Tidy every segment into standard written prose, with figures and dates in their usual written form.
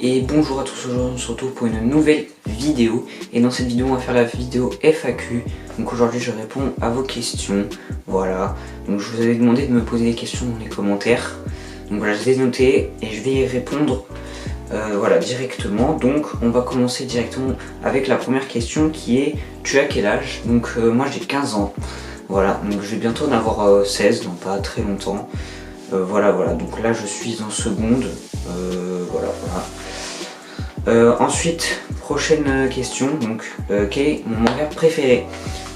Et bonjour à tous, aujourd'hui on se retrouve pour une nouvelle vidéo. Et dans cette vidéo on va faire la vidéo FAQ. Donc aujourd'hui je réponds à vos questions. Voilà, donc je vous avais demandé de me poser des questions dans les commentaires. Donc voilà, je les ai notées et je vais y répondre voilà, directement. Donc on va commencer directement avec la première question qui est: tu as quel âge? Donc moi j'ai 15 ans. Voilà, donc je vais bientôt en avoir 16 dans pas très longtemps. Voilà, donc là je suis en seconde. Ensuite, prochaine question, donc quel est mon manga préféré?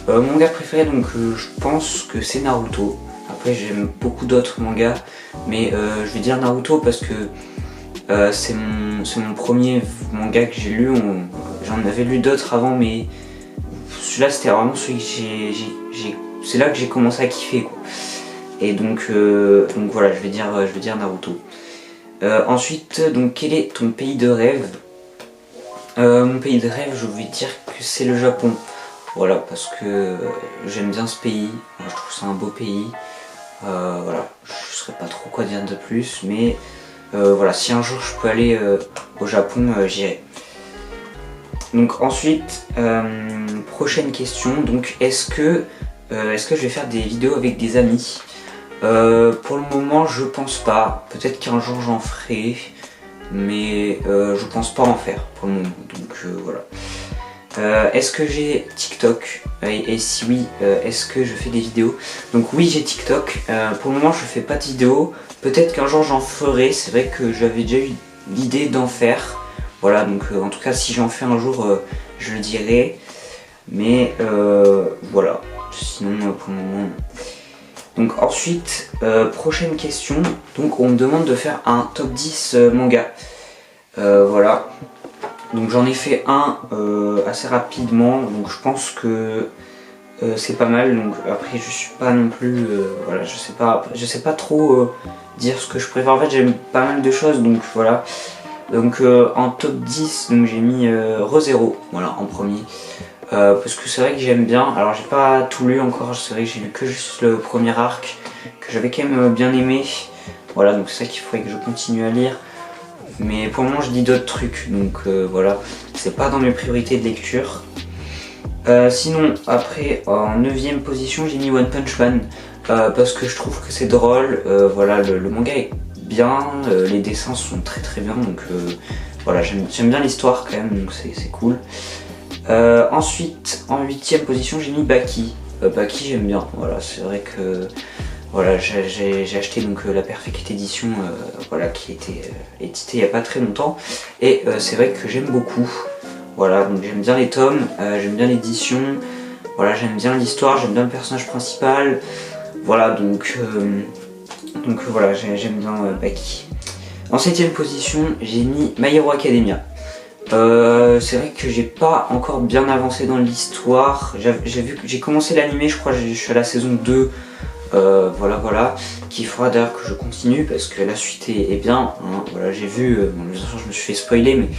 Mon manga préféré, donc je pense que c'est Naruto. Après j'aime beaucoup d'autres mangas, mais je vais dire Naruto parce que c'est mon premier manga que j'ai lu. J'en avais lu d'autres avant, mais celui-là c'était vraiment celui que c'est là que j'ai commencé à kiffer, quoi. Et donc voilà, je vais dire Naruto. Ensuite, donc quel est ton pays de rêve? Mon pays de rêve, je vais dire que c'est le Japon. Voilà, parce que j'aime bien ce pays. Je trouve ça un beau pays. Voilà, je ne saurais pas trop quoi dire de plus, mais voilà, si un jour je peux aller au Japon, j'irai. Donc ensuite, prochaine question. Donc est-ce que je vais faire des vidéos avec des amis? Pour le moment, je pense pas. Peut-être qu'un jour j'en ferai, mais je pense pas en faire pour le moment. Donc voilà. Est-ce que j'ai TikTok? Et si oui, est-ce que je fais des vidéos? Donc oui, j'ai TikTok. Pour le moment, je fais pas de vidéos. Peut-être qu'un jour j'en ferai. C'est vrai que j'avais déjà eu l'idée d'en faire. Voilà, donc en tout cas, si j'en fais un jour, je le dirai. Mais voilà. Sinon, pour le moment. Donc ensuite, prochaine question, donc on me demande de faire un top 10 manga. Voilà, donc j'en ai fait un assez rapidement, donc je pense que c'est pas mal. Donc après je suis pas non plus, voilà, je sais pas trop dire ce que je préfère. En fait j'aime pas mal de choses, donc voilà. Donc en top 10, donc j'ai mis Re:Zero, voilà, en premier. Parce que c'est vrai que j'aime bien. Alors j'ai pas tout lu encore, c'est vrai que j'ai lu que juste le premier arc que j'avais quand même bien aimé. Voilà, donc c'est ça qu'il faudrait que je continue à lire. Mais pour le moment je lis d'autres trucs, donc voilà, c'est pas dans mes priorités de lecture. Sinon après en 9ème position j'ai mis One Punch Man parce que je trouve que c'est drôle. Voilà, le manga est bien, les dessins sont très bien, donc voilà, j'aime bien l'histoire quand même, donc c'est cool. Ensuite, en 8ème position, j'ai mis Baki. Baki, j'aime bien. Voilà, c'est vrai que voilà, j'ai acheté donc la Perfect Edition, voilà, qui était éditée il n'y a pas très longtemps. Et c'est vrai que j'aime beaucoup. Voilà, donc j'aime bien les tomes, j'aime bien l'édition. Voilà, j'aime bien l'histoire, j'aime bien le personnage principal. Voilà, donc voilà, j'aime bien Baki. En 7ème position, j'ai mis My Hero Academia. C'est vrai que j'ai pas encore bien avancé dans l'histoire. J'ai commencé l'animé, je crois que je suis à la saison 2. Voilà, qu'il faudra d'ailleurs que je continue parce que la suite est bien, hein. Voilà, j'ai vu, bon, bien sûr je me suis fait spoiler, mais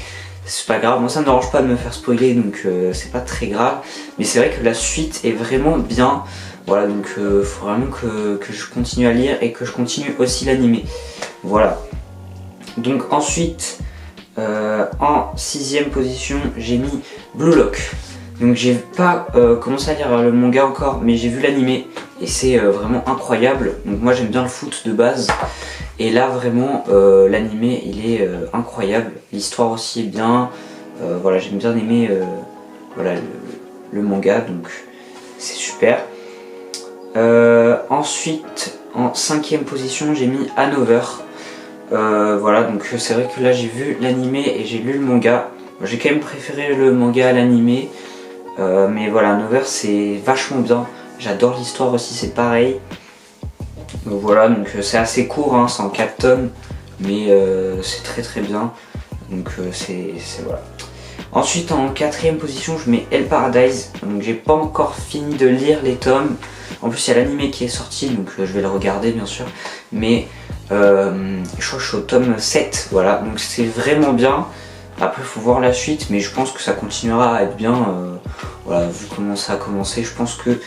c'est pas grave. Moi ça me dérange pas de me faire spoiler, donc c'est pas très grave. Mais c'est vrai que la suite est vraiment bien. Voilà, donc faut vraiment que je continue à lire et que je continue aussi l'animé. Voilà. Donc ensuite, en 6ème position, j'ai mis Blue Lock. Donc j'ai pas commencé à lire le manga encore, mais j'ai vu l'animé et c'est vraiment incroyable. Donc moi j'aime bien le foot de base, et là vraiment l'animé il est incroyable. L'histoire aussi est bien. Voilà, j'aime bien aimer voilà, le manga, donc c'est super. Ensuite, en 5ème position, j'ai mis Hanover. Voilà, donc c'est vrai que là j'ai vu l'animé et j'ai lu le manga. J'ai quand même préféré le manga à l'animé, mais voilà, Hanover c'est vachement bien. J'adore l'histoire aussi, c'est pareil. Donc voilà, donc c'est assez court, hein, c'est en 4 tomes, mais c'est très bien. Donc c'est voilà. Ensuite en 4ème position, je mets Hell Paradise. Donc j'ai pas encore fini de lire les tomes. En plus il y a l'animé qui est sorti, donc je vais le regarder bien sûr. Mais je crois que je suis au tome 7, voilà, donc c'est vraiment bien. Après il faut voir la suite, mais je pense que ça continuera à être bien. Voilà, vu comment ça a commencé, je pense que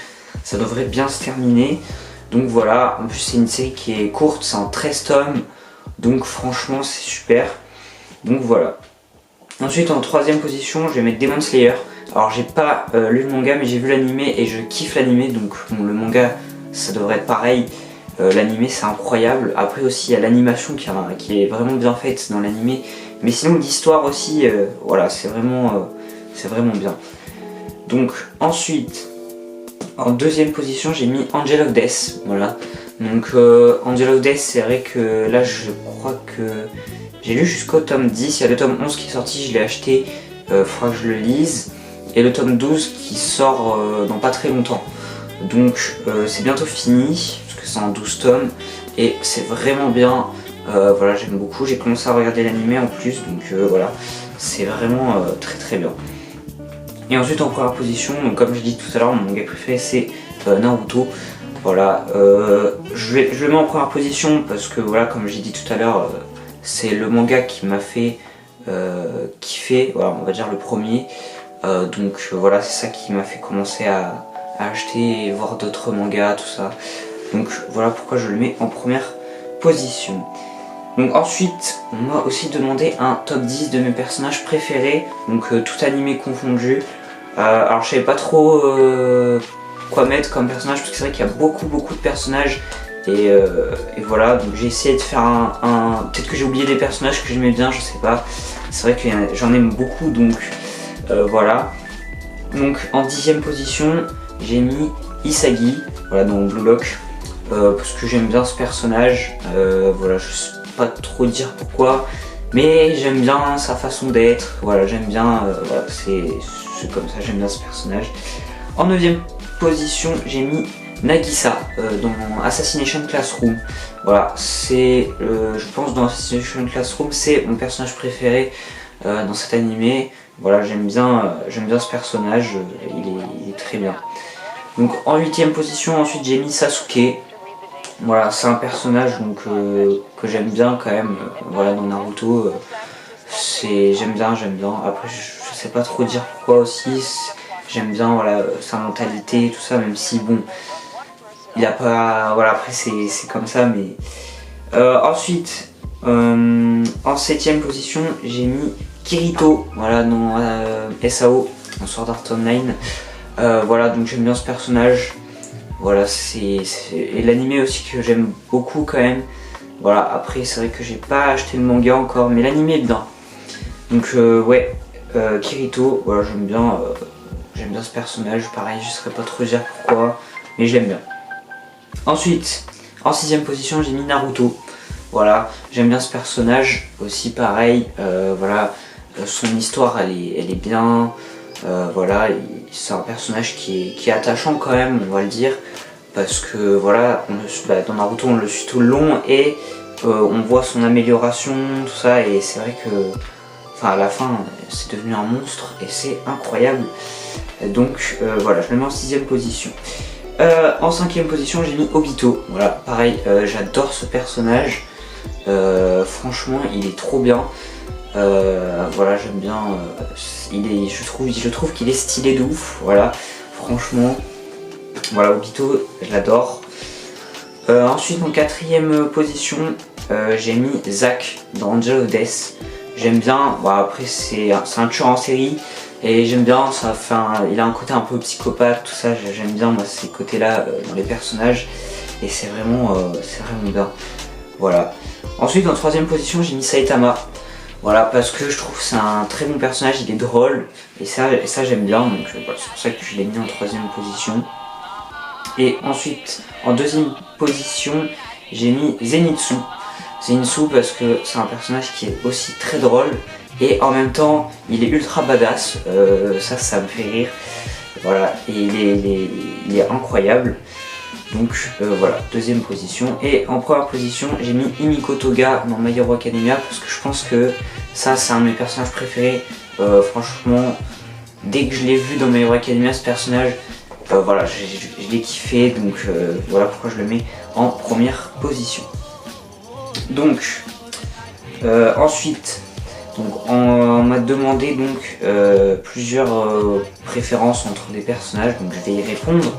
ça devrait bien se terminer. Donc voilà, en plus c'est une série qui est courte, c'est en 13 tomes, donc franchement c'est super. Donc voilà. Ensuite en troisième position je vais mettre Demon Slayer. Alors j'ai pas lu le manga mais j'ai vu l'animé et je kiffe l'animé, donc bon, le manga ça devrait être pareil. L'animé c'est incroyable. Après aussi il y a l'animation qui est vraiment bien faite dans l'animé. Mais sinon l'histoire aussi, voilà, c'est vraiment bien. Donc ensuite, en deuxième position j'ai mis Angel of Death. Voilà. Donc Angel of Death, c'est vrai que là je crois que j'ai lu jusqu'au tome 10. Il y a le tome 11 qui est sorti, je l'ai acheté, faudra que je le lise. Et le tome 12 qui sort dans pas très longtemps. Donc c'est bientôt fini, parce que c'est en 12 tomes. Et c'est vraiment bien. Voilà, j'aime beaucoup. J'ai commencé à regarder l'animé en plus, donc voilà. C'est vraiment très très bien. Et ensuite en première position, donc comme je dis tout à l'heure, mon manga préféré c'est Naruto. Voilà, je le mets en première position parce que voilà, comme j'ai dit tout à l'heure, c'est le manga qui m'a fait kiffer, voilà, on va dire le premier. Donc voilà, c'est ça qui m'a fait commencer à acheter et voir d'autres mangas, tout ça. Donc voilà pourquoi je le mets en première position. Donc ensuite, on m'a aussi demandé un top 10 de mes personnages préférés, donc tout animé confondu. Alors je savais pas trop quoi mettre comme personnage, parce que c'est vrai qu'il y a beaucoup de personnages. Et voilà, donc j'ai essayé de faire un... Peut-être que j'ai oublié des personnages que j'aimais bien, je sais pas. C'est vrai que j'en aime beaucoup, donc voilà. Donc en 10ème position, j'ai mis Isagi, voilà, dans Blue Lock. Parce que j'aime bien ce personnage, voilà, je sais pas trop dire pourquoi, mais j'aime bien sa façon d'être, voilà, j'aime bien, voilà, c'est comme ça, j'aime bien ce personnage. En 9ème position, j'ai mis Nagisa dans Assassination Classroom. Voilà, c'est, je pense dans Assassination Classroom, c'est mon personnage préféré dans cet animé. Voilà, j'aime bien ce personnage, il est très bien. Donc en 8ème position, ensuite j'ai mis Sasuke. Voilà, c'est un personnage donc, que j'aime bien quand même, voilà, dans Naruto. J'aime bien. Après je sais pas trop dire pourquoi aussi. J'aime bien, voilà, sa mentalité, tout ça, même si bon, il a pas, voilà, après c'est comme ça, mais ensuite en 7ème position j'ai mis Kirito, voilà, dans SAO, en Sword Art Online. Voilà, donc j'aime bien ce personnage. Voilà, et l'animé aussi que j'aime beaucoup quand même. Voilà, après c'est vrai que j'ai pas acheté le manga encore, mais l'animé est bien. Donc ouais, Kirito, voilà, j'aime bien ce personnage. Pareil, je saurais pas trop dire pourquoi, mais je l'aime bien. Ensuite, en 6ème position, j'ai mis Naruto. Voilà, j'aime bien ce personnage aussi, pareil. Voilà, son histoire, elle est bien. Voilà, c'est un personnage qui est attachant quand même, on va le dire, parce que voilà, dans Naruto on le suit tout le long et on voit son amélioration, tout ça, et c'est vrai que, enfin à la fin, c'est devenu un monstre et c'est incroyable. Donc voilà, je le mets en 6ème position. En 5ème position, j'ai mis Obito. Voilà, pareil, j'adore ce personnage. Franchement, il est trop bien. Voilà, j'aime bien. Je trouve qu'il est stylé de ouf. Voilà, franchement. Voilà, Obito, je l'adore. Ensuite, en 4ème position, j'ai mis Zack dans Angel of Death. J'aime bien. Bon, après, c'est un tueur en série. Et j'aime bien, il a un côté un peu psychopathe, tout ça. J'aime bien moi, ces côtés-là dans les personnages. Et c'est vraiment bien. Voilà. Ensuite, en 3ème position, j'ai mis Saitama. Voilà, parce que je trouve que c'est un très bon personnage, il est drôle, et ça j'aime bien, donc voilà, c'est pour ça que je l'ai mis en 3ème position. Et ensuite, en 2ème position, j'ai mis Zenitsu. Zenitsu parce que c'est un personnage qui est aussi très drôle, et en même temps, il est ultra badass, ça me fait rire. Voilà, et il est incroyable. Donc voilà, 2ème position. Et en première position, j'ai mis Himiko Toga dans My Hero Academia parce que je pense que ça, c'est un de mes personnages préférés. Franchement, dès que je l'ai vu dans My Hero Academia, ce personnage, voilà, je l'ai kiffé. Donc voilà pourquoi je le mets en première position. Donc ensuite, on m'a demandé donc plusieurs préférences entre des personnages, donc je vais y répondre.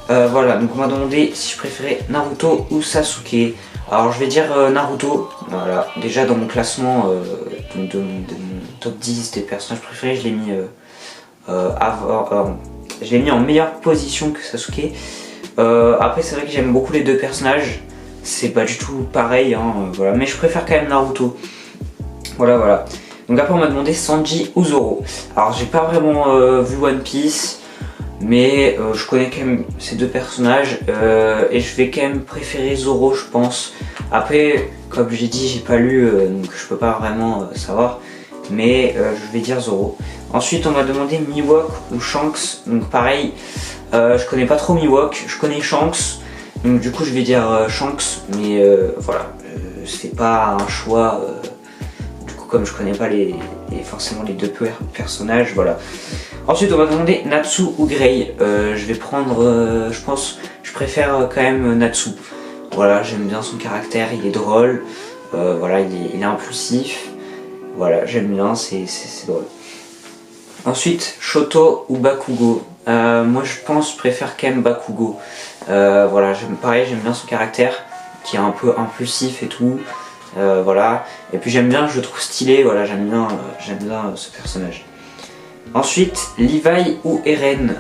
Voilà, donc on m'a demandé si je préférais Naruto ou Sasuke. Alors je vais dire Naruto, voilà, déjà dans mon classement de mon top 10 des personnages préférés, je l'ai mis je l'ai mis en meilleure position que Sasuke. Après c'est vrai que j'aime beaucoup les deux personnages, c'est pas du tout pareil, hein, voilà. Mais je préfère quand même Naruto. Voilà. Donc après on m'a demandé Sanji ou Zoro. Alors j'ai pas vraiment vu One Piece, mais je connais quand même ces deux personnages et je vais quand même préférer Zoro, je pense. Après, comme j'ai dit, j'ai pas lu, donc je peux pas vraiment savoir, mais je vais dire Zoro. Ensuite on m'a demandé Mihawk ou Shanks, donc pareil, je connais pas trop Mihawk, je connais Shanks, donc du coup je vais dire Shanks, mais voilà, c'est pas un choix, du coup comme je connais pas forcément les deux personnages, voilà. Ensuite on m'a demandé Natsu ou Grey, je vais prendre, je pense, je préfère quand même Natsu. Voilà, j'aime bien son caractère, il est drôle, voilà, il est impulsif, voilà, j'aime bien, c'est drôle. Ensuite, Shoto ou Bakugo, moi je pense je préfère quand même Bakugo, voilà, pareil, j'aime bien son caractère, qui est un peu impulsif et tout, voilà, et puis j'aime bien, je le trouve stylé, voilà, j'aime bien ce personnage. Ensuite, Levi ou Eren,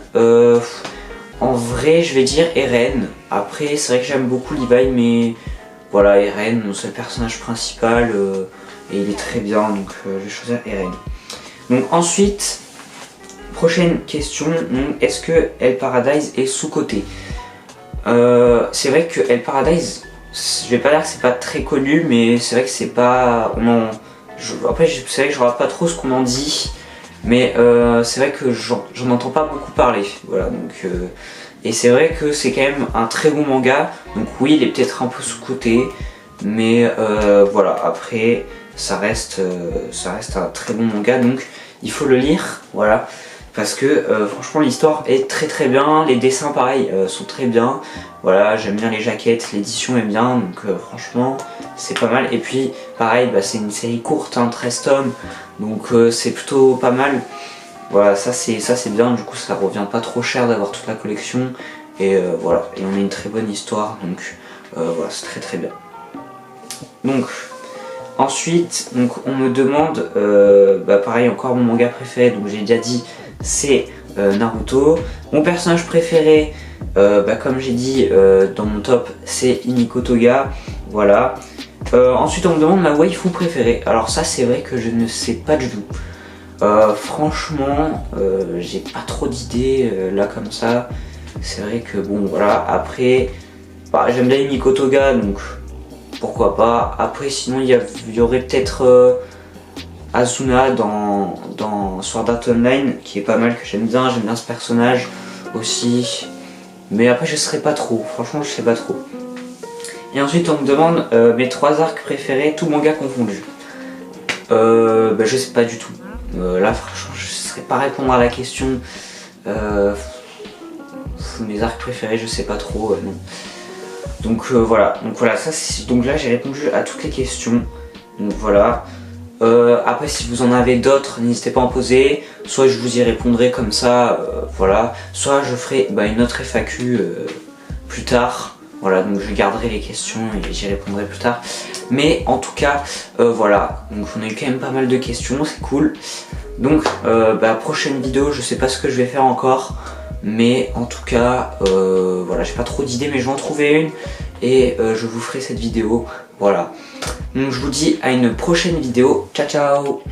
en vrai je vais dire Eren. Après c'est vrai que j'aime beaucoup Levi, mais voilà, Eren, c'est le personnage principal et il est très bien, donc je vais choisir Eren. Donc ensuite, prochaine question, est-ce que Hell Paradise est sous-coté? C'est vrai que Hell Paradise, je vais pas dire que c'est pas très connu, mais c'est vrai que c'est pas... Après c'est vrai que je regarde pas trop ce qu'on en dit, mais c'est vrai que j'en entends pas beaucoup parler, voilà, donc et c'est vrai que c'est quand même un très bon manga, donc oui, il est peut-être un peu sous-coté, mais voilà, après ça reste un très bon manga, donc il faut le lire, voilà, parce que franchement l'histoire est très bien, les dessins pareil sont très bien, voilà, j'aime bien les jaquettes, l'édition est bien, donc franchement c'est pas mal. Et puis pareil, c'est une série courte, hein, 13 tomes, donc c'est plutôt pas mal. Voilà, ça c'est bien, du coup ça revient pas trop cher d'avoir toute la collection, et voilà, et on a une très bonne histoire, donc voilà, c'est très bien. Donc ensuite, on me demande, pareil, encore mon manga préféré, donc j'ai déjà dit, c'est Naruto. Mon personnage préféré, comme j'ai dit dans mon top, c'est Iniko Toga, voilà. Ensuite on me demande ma waifu préférée. Alors ça c'est vrai que je ne sais pas du tout. Franchement, j'ai pas trop d'idées là comme ça. C'est vrai que bon voilà, après j'aime bien Iniko Toga, donc pourquoi pas. Après sinon il y aurait peut-être Asuna dans Sword Art Online, qui est pas mal, que j'aime bien ce personnage aussi. Mais après je sais pas trop, franchement je sais pas trop. Et ensuite on me demande mes 3 arcs préférés, tout manga confondu. Je sais pas du tout. Là franchement je ne saurais pas répondre à la question. Mes arcs préférés je sais pas trop, non. Donc voilà, donc là j'ai répondu à toutes les questions. Donc voilà. Après si vous en avez d'autres, n'hésitez pas à en poser. Soit je vous y répondrai comme ça, voilà. Soit je ferai une autre FAQ plus tard. Voilà, donc je garderai les questions et j'y répondrai plus tard. Mais en tout cas, voilà. Donc on a eu quand même pas mal de questions, c'est cool. Donc prochaine vidéo, je sais pas ce que je vais faire encore. Mais en tout cas, voilà, j'ai pas trop d'idées, mais je vais en trouver une. Et je vous ferai cette vidéo, voilà. Donc je vous dis à une prochaine vidéo. Ciao ciao.